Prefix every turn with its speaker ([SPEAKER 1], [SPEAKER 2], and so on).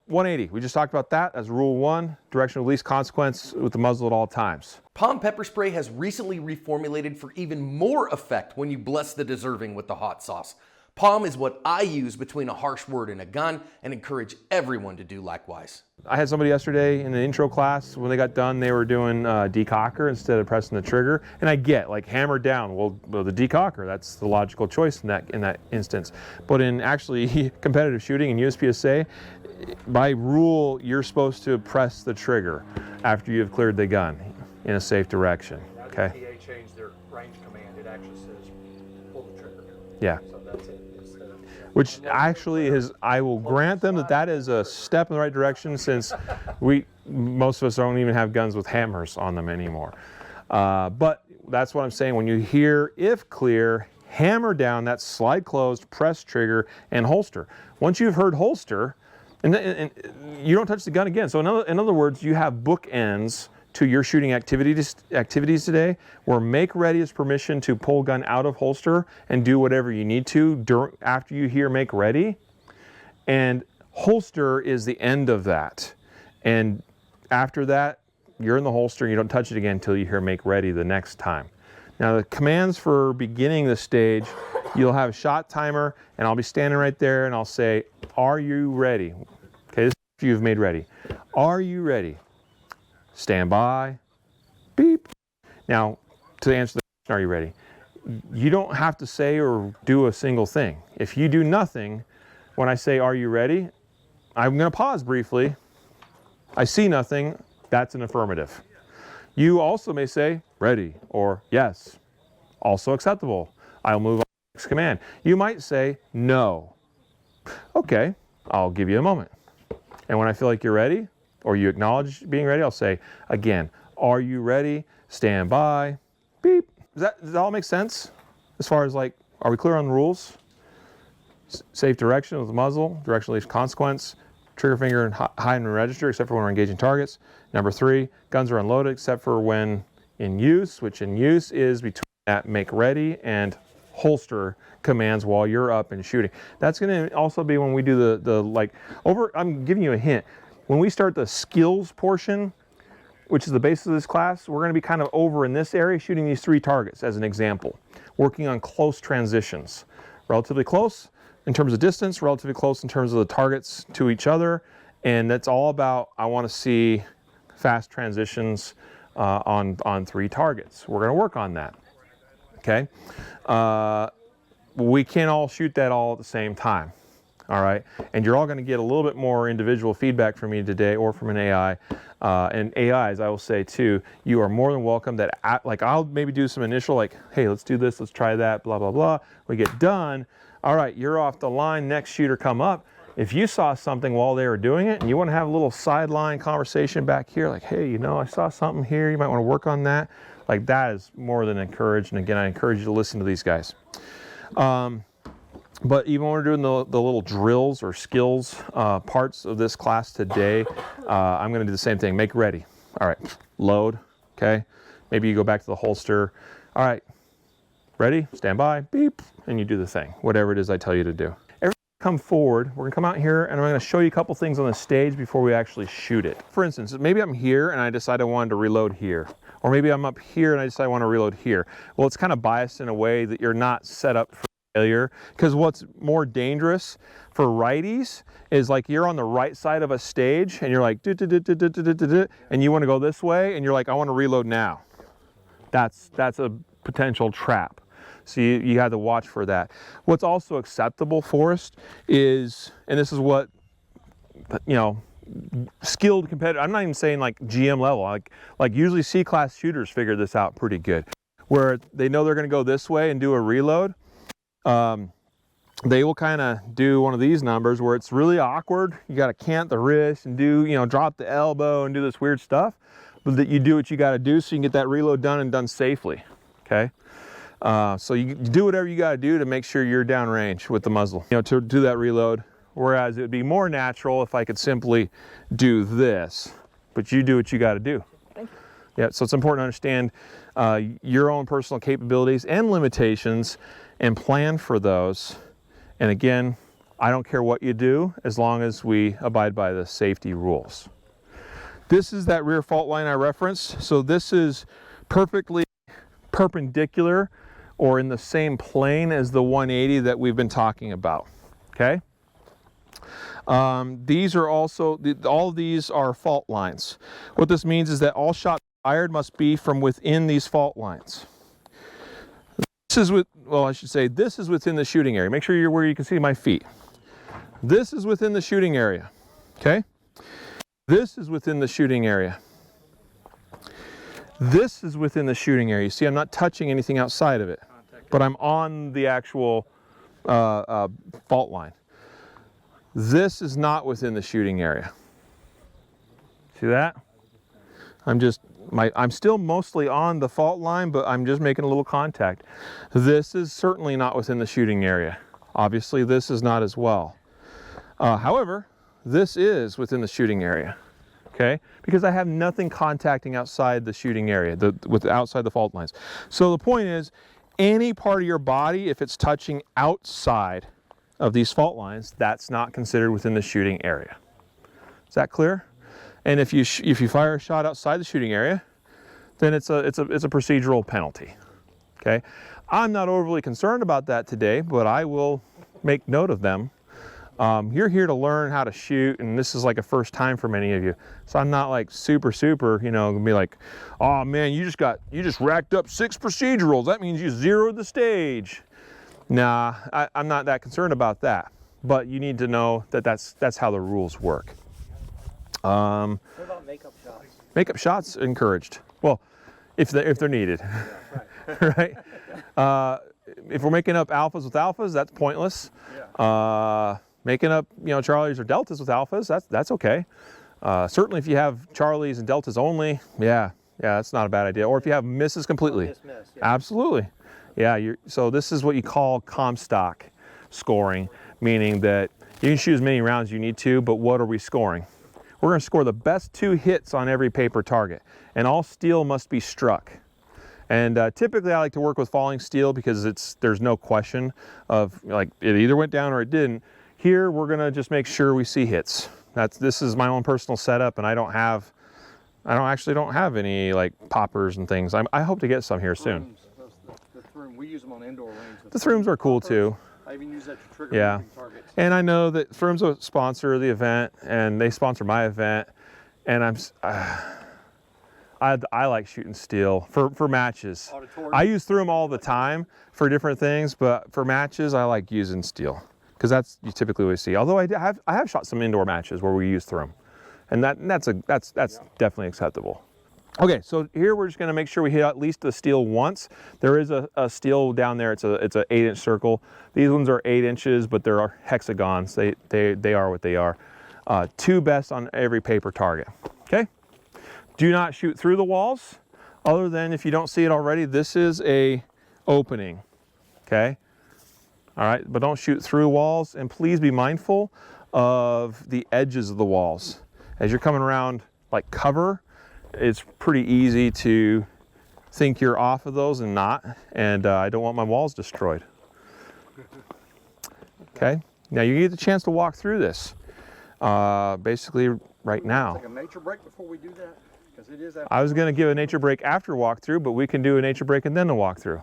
[SPEAKER 1] 180, we just talked about that as rule 1, direction of least consequence with the muzzle at all times.
[SPEAKER 2] Palm pepper spray has recently reformulated for even more effect when you bless the deserving with the hot sauce. Palm is what I use between a harsh word and a gun, and encourage everyone to do likewise.
[SPEAKER 1] I had somebody yesterday in the intro class, when they got done, they were doing decocker instead of pressing the trigger. And I get, like, hammer down, well the decocker, that's the logical choice in that instance. But in actually competitive shooting and USPSA, by rule, you're supposed to press the trigger after you've cleared the gun in a safe direction, okay?
[SPEAKER 3] PA changed their range command, it actually says pull the trigger.
[SPEAKER 1] Yeah.
[SPEAKER 3] So that's it.
[SPEAKER 1] Which actually is, I will grant them that is a step in the right direction, since most of us don't even have guns with hammers on them anymore. But that's what I'm saying. When you hear if clear, hammer down, that's slide closed, press trigger, and holster. Once you've heard holster, and you don't touch the gun again. So in other words, you have bookends to your shooting activities today, where make ready is permission to pull gun out of holster and do whatever you need to after you hear make ready, and holster is the end of that. And after that, you're in the holster and you don't touch it again until you hear make ready the next time. Now the commands for beginning the stage, you'll have a shot timer, and I'll be standing right there and I'll say, are you ready? Okay, this is if you've made ready. Are you ready? Stand by, beep. Now, to answer the question, are you ready? You don't have to say or do a single thing. If you do nothing, when I say, are you ready? I'm gonna pause briefly. I see nothing, that's an affirmative. You also may say, ready, or yes, also acceptable. I'll move on to the next command. You might say, no. Okay, I'll give you a moment. And when I feel like you're ready, or you acknowledge being ready, I'll say, again, are you ready? Stand by, beep. Does that all make sense? As far as, like, are we clear on the rules? Safe direction with the muzzle, direction of least consequence, trigger finger and hide and register except for when we're engaging targets. Number 3, guns are unloaded except for when in use, which in use is between that make ready and holster commands while you're up and shooting. That's gonna also be when we do I'm giving you a hint. When we start the skills portion, which is the basis of this class, we're going to be kind of over in this area shooting these 3 targets as an example, working on close transitions. Relatively close in terms of distance, relatively close in terms of the targets to each other, and that's all about, I want to see fast transitions on 3 targets. We're going to work on that, okay? We can't all shoot that all at the same time. All right, and you're all going to get a little bit more individual feedback from me today, or from an AI. And AIs, I will say too, you are more than welcome that, I'll maybe do some initial, like, hey, let's do this, let's try that, blah, blah, blah. We get done. All right, you're off the line, next shooter come up. If you saw something while they were doing it and you want to have a little sideline conversation back here, like, hey, I saw something here, you might want to work on that. Like, that is more than encouraged. And again, I encourage you to listen to these guys. But even when we're doing the little drills or skills parts of this class today, I'm going to do the same thing. Make ready. All right, load, okay? Maybe you go back to the holster. All right, ready, stand by, beep, and you do the thing, whatever it is I tell you to do. Everyone come forward. We're going to come out here, and I'm going to show you a couple things on the stage before we actually shoot it. For instance, maybe I'm here, and I decide I wanted to reload here. Or maybe I'm up here, and I decide I want to reload here. Well, it's kind of biased in a way that you're not set up for failure, because what's more dangerous for righties is, like, you're on the right side of a stage and you're like and you want to go this way and you're like, I want to reload now. That's a potential trap, so you have to watch for that. What's also acceptable, Forrest, is, and this is what, skilled competitive, I'm not even saying like GM level, like usually C-class shooters figure this out pretty good, where they know they're going to go this way and do a reload. They will kind of do one of these numbers where it's really awkward. You got to cant the wrist and do, drop the elbow and do this weird stuff, but that you do what you got to do so you can get that reload done and done safely. Okay. So you do whatever you got to do to make sure you're downrange with the muzzle, to do that reload. Whereas it would be more natural if I could simply do this, but you do what you got to do.
[SPEAKER 4] Thank you.
[SPEAKER 1] Yeah. So it's important to understand your own personal capabilities and limitations, and plan for those. And again, I don't care what you do as long as we abide by the safety rules. This is that rear fault line I referenced. So this is perfectly perpendicular or in the same plane as the 180 that we've been talking about, okay? These are also, all of these are fault lines. What this means is that all shots fired must be from within these fault lines. This is this is within the shooting area. Make sure you're where you can see my feet. This is within the shooting area, okay? This is within the shooting area. This is within the shooting area. You see, I'm not touching anything outside of it, but I'm on the actual fault line. This is not within the shooting area. See that? I'm still mostly on the fault line, but I'm just making a little contact. This is certainly not within the shooting area. Obviously, this is not as well. However, this is within the shooting area, okay? Because I have nothing contacting outside the shooting area, outside the fault lines. So the point is, any part of your body, if it's touching outside of these fault lines, that's not considered within the shooting area. Is that clear? And if you fire a shot outside the shooting area, then it's a procedural penalty. Okay, I'm not overly concerned about that today, but I will make note of them. You're here to learn how to shoot, and this is like a first time for many of you. So I'm not like super, you know, gonna be like, oh man, you just racked up 6 procedurals. That means you zeroed the stage. Nah, I'm not that concerned about that. But you need to know that that's how the rules work.
[SPEAKER 3] What about makeup shots?
[SPEAKER 1] Makeup shots encouraged. Well, if they're needed,
[SPEAKER 3] Yeah, right.
[SPEAKER 1] right? If we're making up alphas with alphas, that's pointless.
[SPEAKER 3] Yeah.
[SPEAKER 1] Making up, you know, Charlies or Deltas with alphas, that's okay. Certainly if you have Charlies and Deltas only, yeah, that's not a bad idea. Or if you have misses completely.
[SPEAKER 3] Miss, yeah.
[SPEAKER 1] Absolutely. Yeah, so this is what you call Comstock scoring, meaning that you can shoot as many rounds as you need to, but what are we scoring? We're going to score the best 2 hits on every paper target, and all steel must be struck. And typically I like to work with falling steel because there's no question of like it either went down or it didn't. Here we're going to just make sure we see hits. This is my own personal setup, and I don't actually have any like poppers and things. I hope to get some here soon.
[SPEAKER 3] The throom, we use them on indoor range.
[SPEAKER 1] The throoms are cool too.
[SPEAKER 3] I even use that to trigger moving targets.
[SPEAKER 1] And I know that Throom's a sponsor of the event, and they sponsor my event, and I like shooting steel for matches.
[SPEAKER 3] Auditorium.
[SPEAKER 1] I use Throom all the time for different things, but for matches I like using steel because that's you typically always see. Although I have shot some indoor matches where we use Throom, and that's definitely acceptable. Okay, so here we're just going to make sure we hit at least the steel once. There is a steel down there. It's a 8-inch circle. These ones are 8 inches, but they're hexagons. They are what they are. 2 best on every paper target. Okay. Do not shoot through the walls, other than if you don't see it already. This is a opening. Okay. All right, but don't shoot through walls, and please be mindful of the edges of the walls as you're coming around like cover. It's pretty easy to think you're off of those and not, and I don't want my walls destroyed. Okay, now you get the chance to walk through this, basically right now.
[SPEAKER 3] Take a nature break before we do that, because it is.
[SPEAKER 1] I was going to give a nature break after walkthrough, but we can do a nature break and then a walkthrough.